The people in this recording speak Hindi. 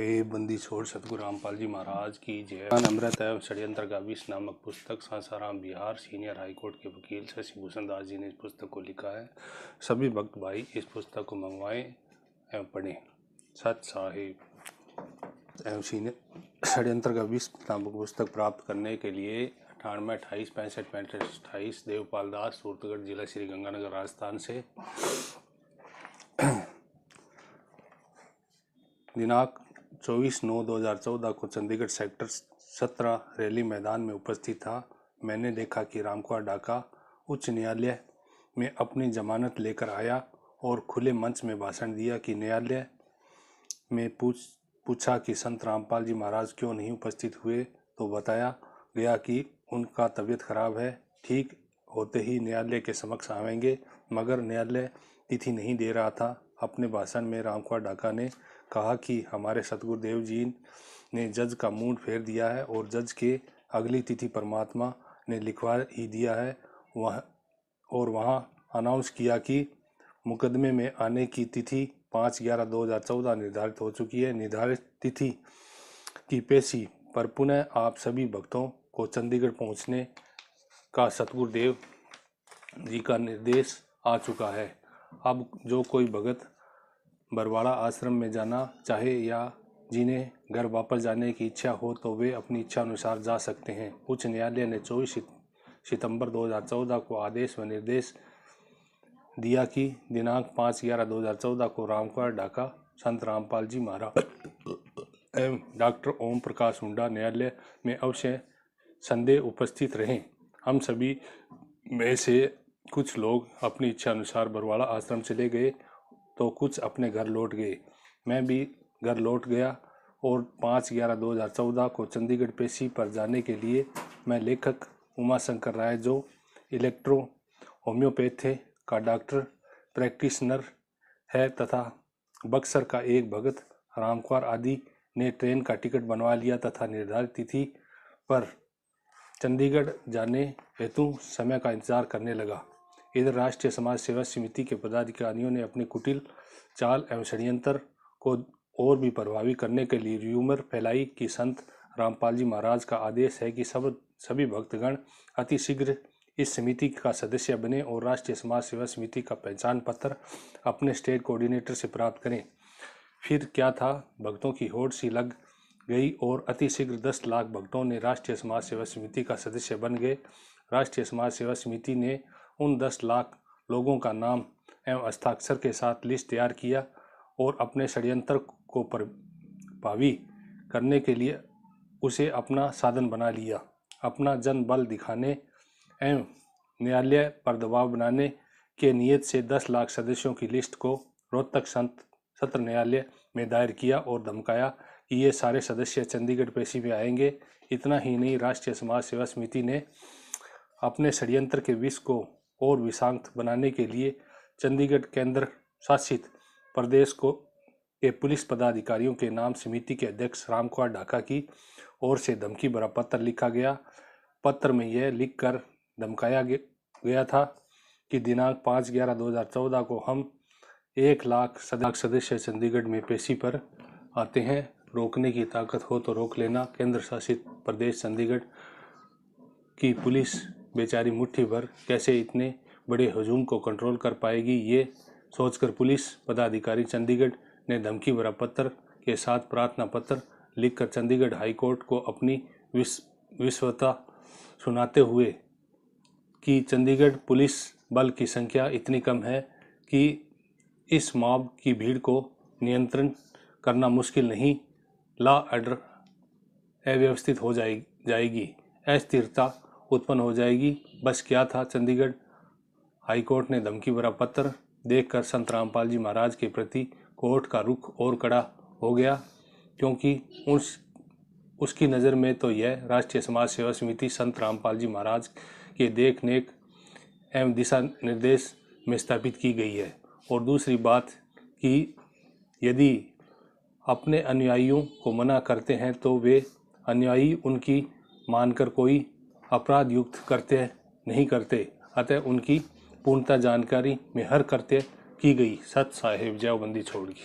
हे बंदी छोड़ सतगुरु रामपाल जी महाराज की जय। अमृत एवं षड्यंत्र का विष नामक पुस्तक सासाराम बिहार सीनियर हाईकोर्ट के वकील शशि भूषण दास जी ने इस पुस्तक को लिखा है। सभी भक्त भाई इस पुस्तक को मंगवाएं एवं पढ़ें। सत साहिब एवं सीनियर षड्यंत्र का विष नामक पुस्तक प्राप्त करने के लिए 98 28 65 35 28 देवपाल दास, सूरतगढ़ जिला श्री गंगानगर राजस्थान से दिनांक 24/9/2014 को चंडीगढ़ सेक्टर 17 रैली मैदान में उपस्थित था। मैंने देखा कि रामकुआर डाका उच्च न्यायालय में अपनी जमानत लेकर आया और खुले मंच में भाषण दिया कि न्यायालय में पूछा कि संत रामपाल जी महाराज क्यों नहीं उपस्थित हुए, तो बताया गया कि उनका तबीयत खराब है, ठीक होते ही न्यायालय के समक्ष आवेंगे, मगर न्यायालय तिथि नहीं दे रहा था। अपने भाषण में रामकुआर डाका ने कहा कि हमारे सतगुरुदेव जी ने जज का मूड फेर दिया है और जज के अगली तिथि परमात्मा ने लिखवा ही दिया है। वहाँ अनाउंस किया कि मुकदमे में आने की तिथि 5/11/2014 निर्धारित हो चुकी है। निर्धारित तिथि की पेशी पर पुनः आप सभी भक्तों को चंडीगढ़ पहुँचने का सतगुरुदेव जी का निर्देश आ चुका है। अब जो कोई भगत बरवाड़ा आश्रम में जाना चाहे या जिन्हें घर वापस जाने की इच्छा हो तो वे अपनी इच्छा अनुसार जा सकते हैं। उच्च न्यायालय ने 24 सितंबर 2014 को आदेश व निर्देश दिया कि दिनांक 5/11/2014 को रामकुआर डाका, संत रामपाल जी महाराज एवं डॉक्टर ओम प्रकाश हुंडा न्यायालय में अवश्य संदेह उपस्थित रहें। हम सभी में से कुछ लोग अपनी इच्छा अनुसार बरवाड़ा आश्रम चले गए तो कुछ अपने घर लौट गए। मैं भी घर लौट गया और 5/11/2014 को चंडीगढ़ पेशी पर जाने के लिए मैं लेखक उमाशंकर राय, जो इलेक्ट्रो होम्योपैथी का डॉक्टर प्रैक्टिशनर है, तथा बक्सर का एक भगत रामकुआर आदि ने ट्रेन का टिकट बनवा लिया तथा निर्धारित तिथि पर चंडीगढ़ जाने हेतु समय का इंतजार करने लगा। इधर राष्ट्रीय समाज सेवा समिति के पदाधिकारियों ने अपनी कुटिल चाल एवं षड्यंत्र को और भी प्रभावी करने के लिए र्यूमर फैलाई कि संत रामपाल जी महाराज का आदेश है कि सभी भक्तगण अतिशीघ्र इस समिति का सदस्य बने और राष्ट्रीय समाज सेवा समिति का पहचान पत्र अपने स्टेट कोऑर्डिनेटर से प्राप्त करें। फिर क्या था, भक्तों की होड़ सी लग गई और अतिशीघ्र 10 लाख भक्तों ने राष्ट्रीय समाज सेवा समिति का सदस्य बन गए। राष्ट्रीय समाज सेवा समिति ने उन 10 लाख लोगों का नाम एवं हस्ताक्षर के साथ लिस्ट तैयार किया और अपने षड्यंत्र को प्रभावी करने के लिए उसे अपना साधन बना लिया। अपना जन बल दिखाने एवं न्यायालय पर दबाव बनाने के नियत से 10 लाख सदस्यों की लिस्ट को रोहतक सत्र न्यायालय में दायर किया और धमकाया कि ये सारे सदस्य चंडीगढ़ पेशी में आएंगे। इतना ही नहीं, राष्ट्रीय समाज सेवा समिति ने अपने षड्यंत्र के विष को और विषाक्त बनाने के लिए चंडीगढ़ केंद्र शासित प्रदेश के पुलिस पदाधिकारियों के नाम समिति के अध्यक्ष रामकुआर डाका की ओर से धमकी भरा पत्र लिखा गया। पत्र में यह लिखकर धमकाया गया था कि दिनांक 5/11/2014 को हम 1 लाख सदस्य चंडीगढ़ में पेशी पर आते हैं। रोकने की ताकत हो तो रोक लेना। केंद्र शासित प्रदेश चंडीगढ़ की पुलिस बेचारी मुट्ठी भर कैसे इतने बड़े हजूम को कंट्रोल कर पाएगी, ये सोचकर पुलिस पदाधिकारी चंडीगढ़ ने धमकी भरा पत्र के साथ प्रार्थना पत्र लिखकर चंडीगढ़ हाईकोर्ट को अपनी विश्वता सुनाते हुए कि चंडीगढ़ पुलिस बल की संख्या इतनी कम है कि इस मॉब की भीड़ को नियंत्रण करना मुश्किल नहीं, लॉ ऑर्डर अव्यवस्थित हो जाएगी, अस्थिरता उत्पन्न हो जाएगी। बस क्या था, चंडीगढ़ हाईकोर्ट ने धमकी भरा पत्र देखकर संत रामपाल जी महाराज के प्रति कोर्ट का रुख और कड़ा हो गया, क्योंकि उसकी नज़र में तो यह राष्ट्रीय समाज सेवा समिति संत रामपाल जी महाराज के देख नेक एवं दिशा निर्देश में स्थापित की गई है। और दूसरी बात कि यदि अपने अनुयायियों को मना करते हैं तो वे अनुयायी उनकी मानकर कोई अपराध युक्त करते नहीं करते, अतः उनकी पूर्णता जानकारी में हर कृत्य की गई। सत साहिब जय बंदी छोड़ की।